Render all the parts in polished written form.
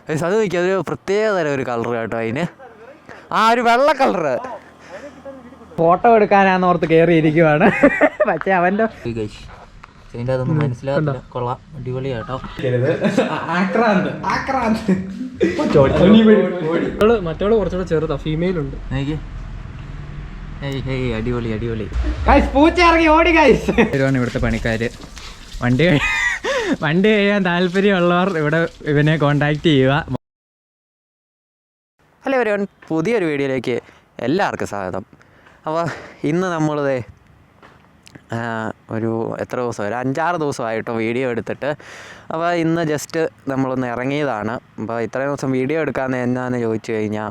അത് നോക്കി അതൊരു പ്രത്യേക തരം ഒരു കളർ കേട്ടോ അതിന്. ആ ഒരു വെള്ള കളറ്. ഫോട്ടോ എടുക്കാനാന്ന് ഓർത്ത് കയറിയിരിക്കുവാണ്. പക്ഷെ അവൻ്റെ അതൊന്നും മനസ്സിലാവില്ല. കൊള്ളാം, അടിപൊളിയാട്ടോ. മറ്റോള് കുറച്ചുകൂടെ ചെറുതാ, ഫീമെയിൽ ഉണ്ട്. അടിപൊളി അടിപൊളി. പൂച്ച ഇറങ്ങി ഓടി ഗൈസ്. ഇവിടുത്തെ പണിക്കാര് വണ്ടി കഴിയാൻ താല്പര്യമുള്ളവർ ഇവിടെ ഇവനെ കോണ്ടാക്ട് ചെയ്യുക. ഹലോ എവരിവൺ, പുതിയൊരു വീഡിയോയിലേക്ക് എല്ലാവർക്കും സ്വാഗതം. അപ്പോൾ ഇന്ന് നമ്മളിത് ഒരു എത്ര ദിവസം, ഒരു 5-6 ദിവസമായിട്ടോ വീഡിയോ എടുത്തിട്ട്. അപ്പോൾ ഇന്ന് ജസ്റ്റ് നമ്മളൊന്ന് ഇറങ്ങിയതാണ്. അപ്പോൾ ഇത്രയും ദിവസം വീഡിയോ എടുക്കാമെന്ന് എന്നാന്ന് ചോദിച്ചു കഴിഞ്ഞാൽ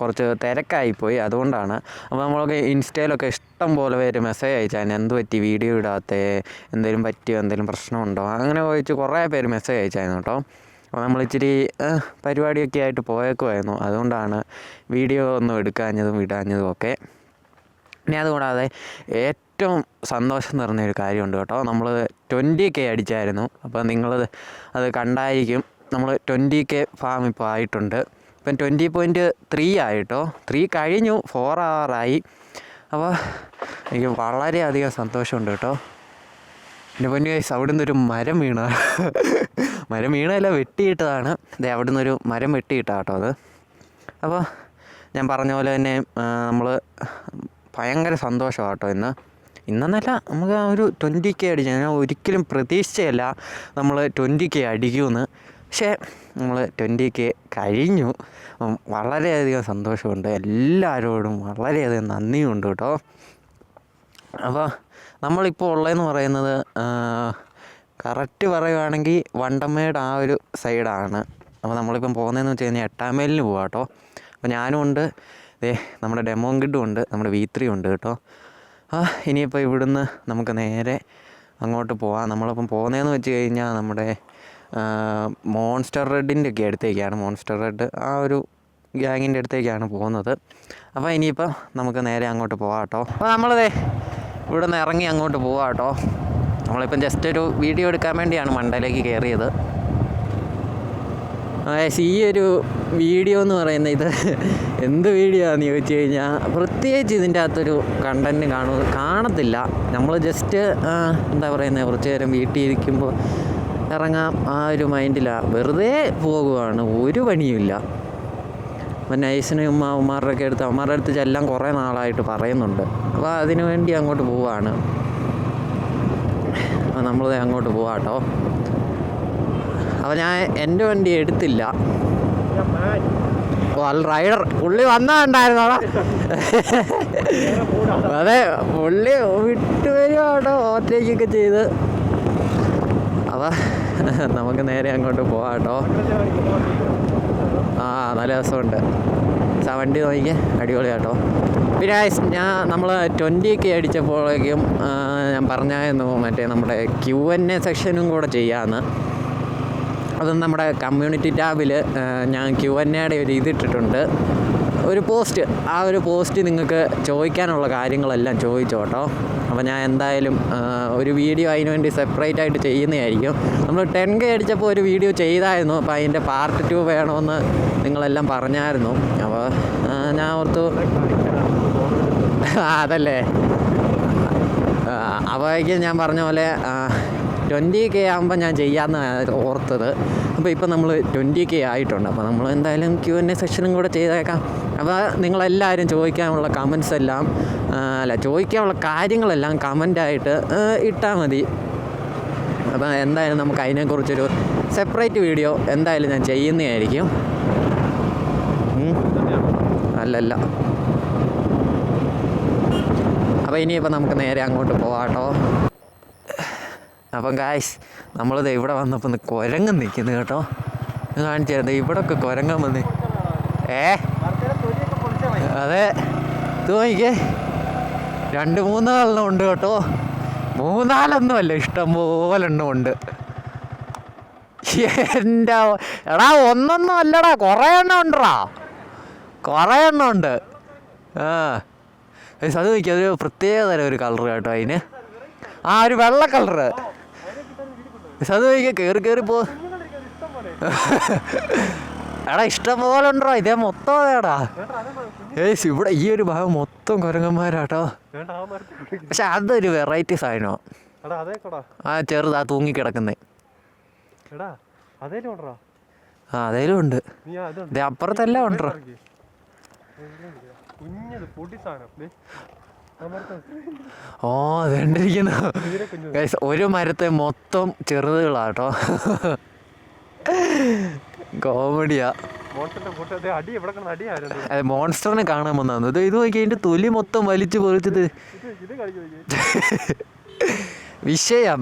കുറച്ച് തിരക്കായിപ്പോയി, അതുകൊണ്ടാണ്. അപ്പോൾ നമ്മളൊക്കെ ഇൻസ്റ്റയിലൊക്കെ ഇഷ്ടം പോലെ പേര് മെസ്സേജ് അയച്ചാൽ എന്ത് പറ്റി വീഡിയോ ഇടാത്തേ, എന്തെങ്കിലും പറ്റിയോ, എന്തെങ്കിലും പ്രശ്നമുണ്ടോ, അങ്ങനെ ചോദിച്ച് കുറേ പേര് മെസ്സേജ് അയച്ചായിരുന്നു കേട്ടോ. അപ്പോൾ നമ്മളിച്ചിരി പരിപാടിയൊക്കെ ആയിട്ട് പോയേക്കുമായിരുന്നു, അതുകൊണ്ടാണ് വീഡിയോ ഒന്നും എടുക്കാഞ്ഞതും ഇടാഞ്ഞതും ഒക്കെ. ഇനി അതുകൂടാതെ ഏറ്റവും സന്തോഷം നിറഞ്ഞൊരു കാര്യമുണ്ട് കേട്ടോ. നമ്മൾ 20K അടിച്ചായിരുന്നു. അപ്പോൾ നിങ്ങളത് അത് കണ്ടായിരിക്കും. നമ്മൾ 20K ഫാം ഇപ്പോൾ ആയിട്ടുണ്ട്. ഇപ്പം 20.3 ആയിട്ടോ. 3 കഴിഞ്ഞു, 4 ആവാറായി. അപ്പോൾ എനിക്ക് വളരെയധികം സന്തോഷമുണ്ട് കേട്ടോ. എൻ്റെ പൊന്നു ഗൈസ്, അവിടെ നിന്നൊരു മരം വീണല്ല, വെട്ടിയിട്ടതാണ്. അതെ, അവിടെ നിന്നൊരു മരം വെട്ടിയിട്ടാണ് കേട്ടോ അത്. അപ്പോൾ ഞാൻ പറഞ്ഞ പോലെ തന്നെ നമ്മൾ ഭയങ്കര സന്തോഷമാണ് കേട്ടോ ഇന്നെന്നല്ല, നമുക്ക് ആ ഒരു 20K അടിച്ചു. ഞാൻ ഒരിക്കലും പ്രതീക്ഷിച്ചല്ല നമ്മൾ 20K അടിക്കുമെന്ന്. പക്ഷേ നമ്മൾ 20K കഴിഞ്ഞു. വളരെയധികം സന്തോഷമുണ്ട്. എല്ലാവരോടും വളരെയധികം നന്ദിയുണ്ട് കേട്ടോ. അപ്പോൾ നമ്മളിപ്പോൾ ഉള്ളതെന്ന് പറയുന്നത് കറക്റ്റ് പറയുകയാണെങ്കിൽ വണ്ടമേട് ആ ഒരു സൈഡാണ്. അപ്പോൾ നമ്മളിപ്പം പോകുന്നതെന്ന് വെച്ച് കഴിഞ്ഞാൽ 8-ാം മൈലിന് പോകാം കേട്ടോ. അപ്പോൾ ഞാനും ഉണ്ട്, നമ്മുടെ ഡെമോങ്കിഡും ഉണ്ട്, നമ്മുടെ V3 ഉണ്ട് കേട്ടോ. ഇനിയിപ്പോൾ ഇവിടുന്ന് നമുക്ക് നേരെ അങ്ങോട്ട് പോവാം. നമ്മളിപ്പം പോകുന്നതെന്ന് വെച്ച് കഴിഞ്ഞാൽ നമ്മുടെ മോൺസ്റ്റർ റെഡിൻ്റെ ഒക്കെ അടുത്തേക്കാണ്. മോൺസ്റ്റർ റെഡ് ആ ഒരു ഗ്യാങ്ങിൻ്റെ അടുത്തേക്കാണ് പോകുന്നത്. അപ്പോൾ ഇനിയിപ്പോൾ നമുക്ക് നേരെ അങ്ങോട്ട് പോവാം കേട്ടോ. അപ്പോൾ നമ്മളിതേ ഇവിടെ നിന്ന് ഇറങ്ങി അങ്ങോട്ട് പോവാം കേട്ടോ. നമ്മളിപ്പം ജസ്റ്റ് ഒരു വീഡിയോ എടുക്കാൻ വേണ്ടിയാണ് മണ്ടയിലേക്ക് കയറിയത്. ഈ ഒരു വീഡിയോ എന്ന് പറയുന്നത് ഇത് എന്ത് വീഡിയോ ആണെന്ന് ചോദിച്ചു കഴിഞ്ഞാൽ പ്രത്യേകിച്ച് ഇതിൻ്റെ അകത്തൊരു കണ്ടൻറ്റ് കാണത്തില്ല. നമ്മൾ ജസ്റ്റ് എന്താ പറയുന്നത്, കുറച്ച് നേരം വീട്ടിൽ ഇരിക്കുമ്പോൾ ഇറങ്ങാം ആ ഒരു മൈൻഡിലാണ്, വെറുതെ പോകുകയാണ്, ഒരു പണിയുമില്ല. അപ്പം നൈസിനും അവന്മാരുടെ അടുത്ത് ചെല്ലാൻ കുറേ നാളായിട്ട് പറയുന്നുണ്ട്. അപ്പോൾ അതിനു വേണ്ടി അങ്ങോട്ട് പോവുകയാണ്. അപ്പോൾ നമ്മൾ അങ്ങോട്ട് പോവാം കേട്ടോ. അപ്പോൾ ഞാൻ എൻ്റെ വണ്ടി എടുത്തില്ല. റൈഡർ പുള്ളി വന്നിട്ടുണ്ടായിരുന്നോടാ. അതെ, പുള്ളി വിട്ടു വരുവാ കേട്ടോ, ഓവർടേക്കൊക്കെ ചെയ്ത്. അപ്പോൾ നമുക്ക് നേരെ അങ്ങോട്ട് പോവാം കേട്ടോ. നല്ല രസമുണ്ട്. വണ്ടി നോക്കിക്കേ, അടിപൊളിയാട്ടോ. പിന്നെ നമ്മൾ 20K അടിച്ചപ്പോഴേക്കും ഞാൻ പറഞ്ഞായിരുന്നു മറ്റേ നമ്മുടെ Q&A സെക്ഷനും കൂടെ ചെയ്യാമെന്ന്. അത് നമ്മുടെ കമ്മ്യൂണിറ്റി ടാബിൽ ഞാൻ Q&Aയുടെ ഒരു ഇതിട്ടിട്ടുണ്ട്, ഒരു പോസ്റ്റ്. ആ ഒരു പോസ്റ്റ് നിങ്ങൾക്ക് ചോദിക്കാനുള്ള കാര്യങ്ങളെല്ലാം ചോദിച്ചോട്ടോ. അപ്പോൾ ഞാൻ എന്തായാലും ഒരു വീഡിയോ അതിന് വേണ്ടി സെപ്പറേറ്റ് ആയിട്ട് ചെയ്യുന്നതായിരിക്കും. നമ്മൾ 10K അടിച്ചപ്പോൾ ഒരു വീഡിയോ ചെയ്തായിരുന്നു. അപ്പോൾ അതിൻ്റെ പാർട്ട് 2 വേണമെന്ന് നിങ്ങളെല്ലാം പറഞ്ഞായിരുന്നു. അപ്പോൾ ഞാൻ ഓർത്തു അതല്ലേ, അപ്പോഴേക്കും ഞാൻ പറഞ്ഞ പോലെ 20K ആകുമ്പോൾ ഞാൻ ചെയ്യാമെന്ന് ഓർത്തത്. അപ്പോൾ ഇപ്പം നമ്മൾ 20K ആയിട്ടുണ്ട്. അപ്പോൾ നമ്മൾ എന്തായാലും Q&A സെക്ഷനും കൂടെ ചെയ്തേക്കാം. അപ്പോൾ നിങ്ങളെല്ലാവരും ചോദിക്കാനുള്ള കമൻസ് എല്ലാം ചോദിക്കാനുള്ള കാര്യങ്ങളെല്ലാം കമൻ്റായിട്ട് ഇട്ടാൽ മതി. അപ്പോൾ എന്തായാലും നമുക്ക് അതിനെക്കുറിച്ചൊരു സെപ്പറേറ്റ് വീഡിയോ എന്തായാലും ഞാൻ ചെയ്യുന്നതായിരിക്കും. അല്ലല്ല, അപ്പോൾ ഇനിയിപ്പോൾ നമുക്ക് നേരെ അങ്ങോട്ട് പോവാം കേട്ടോ. അപ്പം ഗായ്സ്, നമ്മളിത് ഇവിടെ വന്നപ്പോൾ കുരങ്ങൻ നിൽക്കുന്നു കേട്ടോ. കാണിച്ചായിരുന്നു ഇവിടെ ഒക്കെ കുരങ്ങൻ വന്ന്. അതെ, ഇത് നോക്കിക്കേ, 2-3 എണ്ണം ഉണ്ട് കേട്ടോ. 3-4 അല്ല, ഇഷ്ടം പോലെ എണ്ണം ഉണ്ട്. എൻ്റെ എടാ, ഒന്നൊന്നും അല്ലടാ, കുറേ എണ്ണം ഉണ്ടടാ, കുറേ എണ്ണം ഉണ്ട്. അത് നോക്കിയാൽ അതൊരു പ്രത്യേക തരം ഒരു കളർ കേട്ടോ അതിന്. ഒരു വെള്ള കളറ്. അത് നോക്കിയാൽ കയറി പോ. എടാ ഇഷ്ടം പോലെ ഉണ്ടോ ഇതേ മൊത്തം അതേടാ. ഇവിടെ ഈ ഒരു ഭാഗം മൊത്തം കുരങ്ങന്മാരാട്ടോ. പക്ഷെ അതൊരു വെറൈറ്റി സാധനമാണ്. ആ ചെറുതാ തൂങ്ങിക്കിടക്കുന്നേ. ആ അതേലും ഉണ്ട്. ഇത് അപ്പുറത്തെല്ലാം ഉണ്ടോ. ഓ അതുകൊണ്ടിരിക്കുന്ന ഒരു മരത്തെ മൊത്തം ചെറുതുകളാട്ടോ. കോമഡിയാ. അതെ മോൺസ്റ്ററിനെ കാണാൻ വന്നു. ഇത് നോക്കി അതിന്റെ തൊലി മൊത്തം വലിച്ചു പൊറിച്ചത് വിഷയം.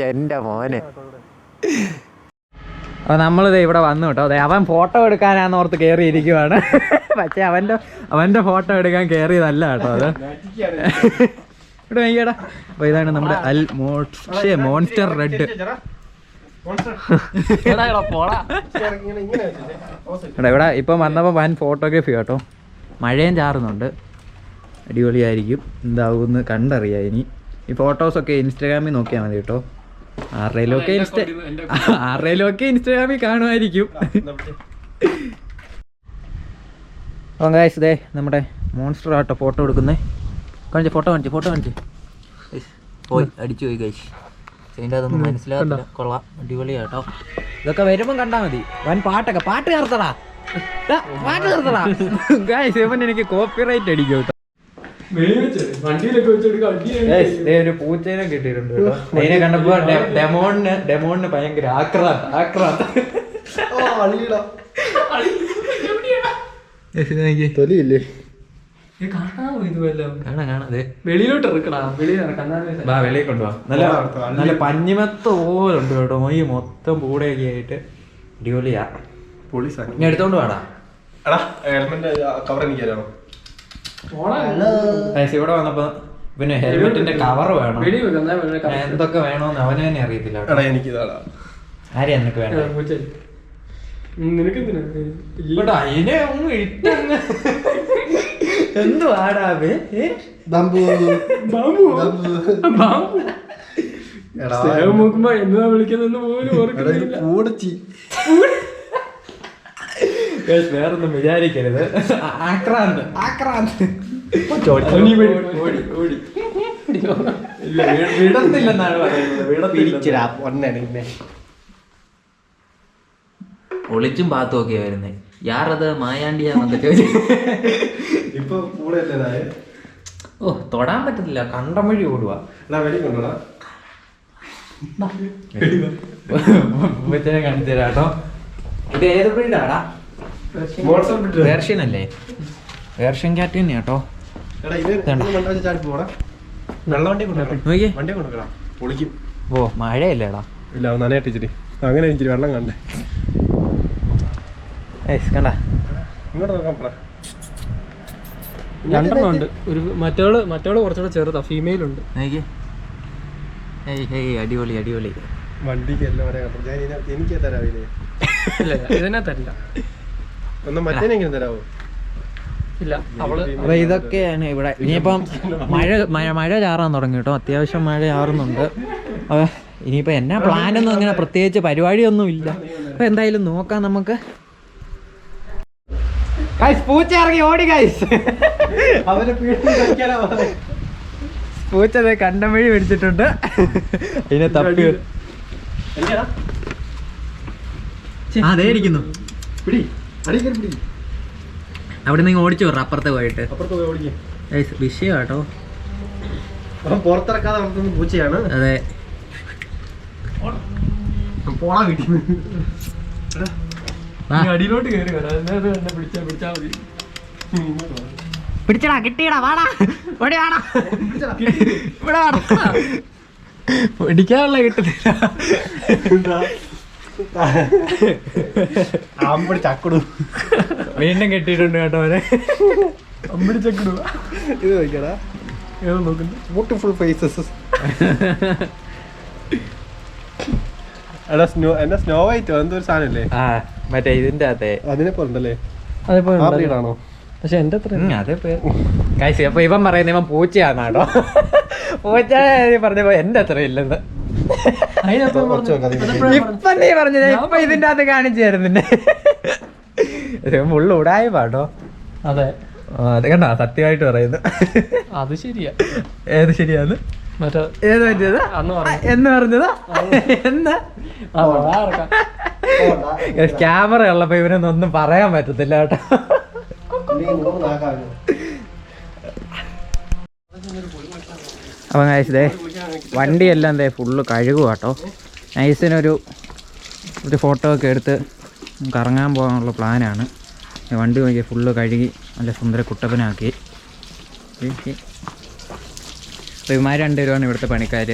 എൻ്റെ മോനെ. അപ്പോൾ നമ്മളിത് ഇവിടെ വന്നു കേട്ടോ. അതെ അവൻ ഫോട്ടോ എടുക്കാനാന്ന് ഓർത്ത് കയറിയിരിക്കുവാണ്. പക്ഷേ അവൻ്റെ ഫോട്ടോ എടുക്കാൻ കയറിയതല്ല കേട്ടോ അത്. ഇവിടെ നോക്കിയേടാ. അപ്പോൾ ഇതാണ് നമ്മുടെ മോൺസ്റ്റർ റെഡ്. ഇവിടെ ഇപ്പം വന്നപ്പോൾ വൻ ഫോട്ടോഗ്രാഫി കേട്ടോ. മഴയും ചാറുന്നുണ്ട്. അടിപൊളിയായിരിക്കും. എന്താവുമെന്ന് കണ്ടറിയാം. ഇനി ഈ ഫോട്ടോസൊക്കെ ഇൻസ്റ്റാഗ്രാമിൽ നോക്കിയാൽ മതി കേട്ടോ. ആരുടെയിലൊക്കെ ഇൻസ്റ്റാഗ്രാമിൽ കാണുമായിരിക്കും. അപ്പോൾ ഗൈസ് ദേ നമ്മുടെ മോൺസ്റ്റർ ആട്ടോ ഫോട്ടോ എടുക്കുന്നേ. ഫോട്ടോ കാണിച്ച് പോയി അടിച്ചു പോയി ഗൈസ്. അതിൻ്റെ അതൊന്നും മനസ്സിലാകില്ല. കൊള്ളാം, അടിപൊളിയാട്ടോ. ഇതൊക്കെ വരുമ്പം കണ്ടാൽ മതി. പാട്ട് ചേർത്തടാ ഗൈസ്. ഇവൻ എനിക്ക് കോപ്പിറൈറ്റ് അടിക്കും കേട്ടോ. ഒരു പൂച്ചേനെ കിട്ടിയിട്ടുണ്ട് കേട്ടോ. അതിനെ കണ്ടപ്പോ ഡെമോണിന് ഭയങ്കര ആക്രാന്തം. തൊലിയില്ലേ വെളിയിലോട്ട് ഇറക്കണം. വെളിയിൽ കൊണ്ടുപോവാ. നല്ല പഞ്ഞിമത്ത് പോലുണ്ട് കേട്ടോ. ഈ മൊത്തം പൂടയൊക്കെ ആയിട്ട് അടിപൊളിയാ. ഞാൻ എടുത്തോണ്ട് വേടാ. ഇവിടെ വന്നപ്പോ പിന്നെ ഹെൽമെറ്റിന്റെ കവർ വേണം. എന്തൊക്കെ വേണോന്ന് അവന് തന്നെ അറിയത്തില്ല. ആരെയാ നിനക്ക് വേണ്ട? അതിനെ ഒന്നും ഇട്ടങ്ങ് എന്തുവാടാ എന്താ വിളിക്കുന്ന വേറൊന്നും വിചാരിക്കരുത്. ആക്രാന്ത് വിടത്തില്ലെന്നാണ് പറയുന്നത്. ഒളിച്ചും പാത്തും ഒക്കെ വരുന്നേ. യാറത് മായാണ്ടിയാന്നൊക്കെ ചോദിച്ചു. ഓ തൊടാൻ പറ്റത്തില്ല. കണ്ടം വഴി ഓടുവാ. കാണിച്ചു തരാട്ടോ. ഇത് ഏത് ബ്രീഡാടാ? വേർഷ്യൻ അല്ലേ? വേർഷ്യൻ ക്യാറ്റ് തന്നെയാ കേട്ടോ. ഓ മഴയല്ലേടാ. അങ്ങനെ വെള്ളം കണ്ടേ കണ്ട. രണ്ടെണ്ണം ഉണ്ട്. ഒരു മറ്റോള് കുറച്ചുകൂടെ ചെറുതാ. ഫീമെയിൽ ഉണ്ട്. അടിപൊളി. വണ്ടിക്ക് എനിക്ക് തരാവില്ലേ? ഇതിനകത്തല്ല. ഒന്ന് മറ്റേനെങ്കിലും തരാവോ? ഇല്ല. അപ്പൊ ഇതൊക്കെയാണ് ഇവിടെ. ഇനിയിപ്പം മഴ ചാറാൻ തുടങ്ങി കേട്ടോ. അത്യാവശ്യം മഴ ചാറുന്നുണ്ട്. അപ്പൊ ഇനിയിപ്പോ എന്നാ പ്ലാനൊന്നും അങ്ങനെ പ്രത്യേകിച്ച് പരിപാടിയൊന്നും ഇല്ല. അപ്പൊ എന്തായാലും നോക്കാം നമുക്ക്. പൂച്ച ഇറങ്ങി ഓടി ഗൈസ്. പൂച്ച കണ്ടം വഴി പിടിച്ചിട്ടുണ്ട്. അതിനെ തപ്പി അതേ ഇരിക്കുന്നു. അവിടെ നിന്ന് ഓടിച്ചു വിടറ അപ്പുറത്ത് പോയിട്ട്. വിഷയം കേട്ടോ. പുറത്തിറക്കാതെ വളർത്തുന്ന പൂച്ചയാണ്. അതെ. അടിയിലോട്ട് കയറി പിടിച്ചടാ, കിട്ടിയടാ, വാടാ ഓടി വാടാ. ഇവിടെ വാടാ. പിടിക്കാനുള്ള കിട്ടുന്നില്ല. ചക്കടു വീണ്ടും കെട്ടിയിട്ടുണ്ട് കേട്ടോ അവരെ. അമ്പടി ചക്കടു. ഇത് നോക്കടാ. ഏതോ നോക്കുന്നു. Beautiful faces. എടാ സ്നോ വൈറ്റ് എന്തോ ഒരു സാധനല്ലേ? ആ മറ്റേ ഇതിന്റെ അകത്തെ അതിനെ പോലുണ്ടല്ലേ? അതേപോലെയാണോ? പക്ഷെ എന്റെ അത്ര അപ്പൊ ഇവൻ പറയുന്ന ഇവൻ പൂച്ചയാണോ? പൂച്ച പറഞ്ഞപ്പോ എന്റെ അത്ര ഇല്ലെന്ന്. ഇപ്പൊ നീ പറഞ്ഞത് ഇപ്പൊ ഇതിന്റെ അകത്ത് കാണിച്ചു തരുന്നുണ്ട്. ഫുള്ള് ഉടായി പാട്ടോ. അതെ അത് കണ്ടാ സത്യമായിട്ട് പറയുന്നു. അത് ശരിയാ. ഏത് ശരിയാന്ന്? മറ്റേ ഏത് പറ്റിയത് എന്ന് പറഞ്ഞതാ? എന്ന് ക്യാമറ ഉള്ളപ്പോ ഇവനൊന്നും ഒന്നും പറയാൻ പറ്റത്തില്ല കേട്ടോ. അപ്പം നൈസ് വണ്ടിയെല്ലാം എന്തേ ഫുള്ള് കഴുകുക കേട്ടോ. നൈസിനൊരു ഫോട്ടോ ഒക്കെ എടുത്ത് കറങ്ങാൻ പോകാനുള്ള പ്ലാനാണ്. വണ്ടി നോക്കി ഫുള്ള് കഴുകി നല്ല സുന്ദര കുട്ടപ്പനാക്കി. ഇവന്മാർ രണ്ടുപേരുമാണ് ഇവിടുത്തെ പണിക്കാർ.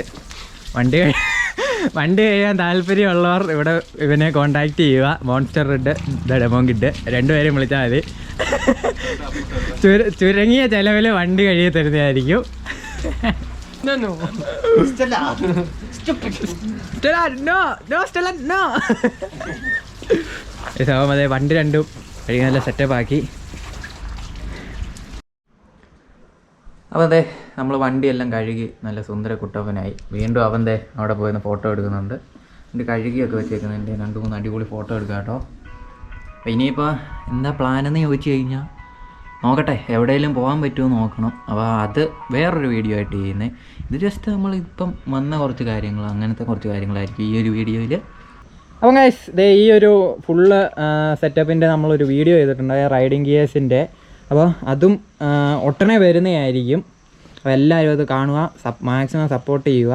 വണ്ടി കഴിയാൻ താല്പര്യമുള്ളവർ ഇവിടെ ഇവനെ കോണ്ടാക്ട് ചെയ്യുക. മോൺസ്റ്റർ റെഡ് ഡെമോങ്കിഡ് രണ്ടുപേരെയും വിളിച്ചാൽ മതി. ചുരുങ്ങിയ ചിലവിൽ വണ്ടി കഴുകി തരുന്നതായിരിക്കും. അതെ വണ്ടി രണ്ടും കഴുകി നല്ല സെറ്റപ്പ് ആക്കി. അപ്പോൾ അതെ നമ്മൾ വണ്ടിയെല്ലാം കഴുകി നല്ല സുന്ദര കുട്ടപ്പനായി. വീണ്ടും അവൻ്റെ അവിടെ പോയിരുന്ന് ഫോട്ടോ എടുക്കുന്നുണ്ട്. എൻ്റെ കഴുകിയൊക്കെ വെച്ചേക്കുന്നുണ്ട്. 2-3 അടിപൊളി ഫോട്ടോ എടുക്കാം കേട്ടോ. അപ്പോൾ ഇനിയിപ്പോൾ എന്താ പ്ലാനെന്ന് ചോദിച്ചു കഴിഞ്ഞാൽ നോക്കട്ടെ, എവിടെയെങ്കിലും പോകാൻ പറ്റുമോ നോക്കണം. അപ്പോൾ അത് വേറൊരു വീഡിയോ ആയിട്ട് ചെയ്യുന്നത്. ഇത് ജസ്റ്റ് നമ്മളിപ്പം വന്ന കുറച്ച് കാര്യങ്ങൾ, അങ്ങനത്തെ കുറച്ച് കാര്യങ്ങളായിരിക്കും ഈ ഒരു വീഡിയോയിൽ. അപ്പം ഗൈസ് ദേ ഈ ഒരു ഫുള്ള് സെറ്റപ്പിൻ്റെ നമ്മളൊരു വീഡിയോ ചെയ്തിട്ടുണ്ട് റൈഡിങ് ഗിയേഴ്സിൻ്റെ. അപ്പോൾ അതും ഒട്ടനെ വരുന്നതായിരിക്കും. അപ്പോൾ എല്ലാവരും അത് കാണുക, മാക്സിമം സപ്പോർട്ട് ചെയ്യുക.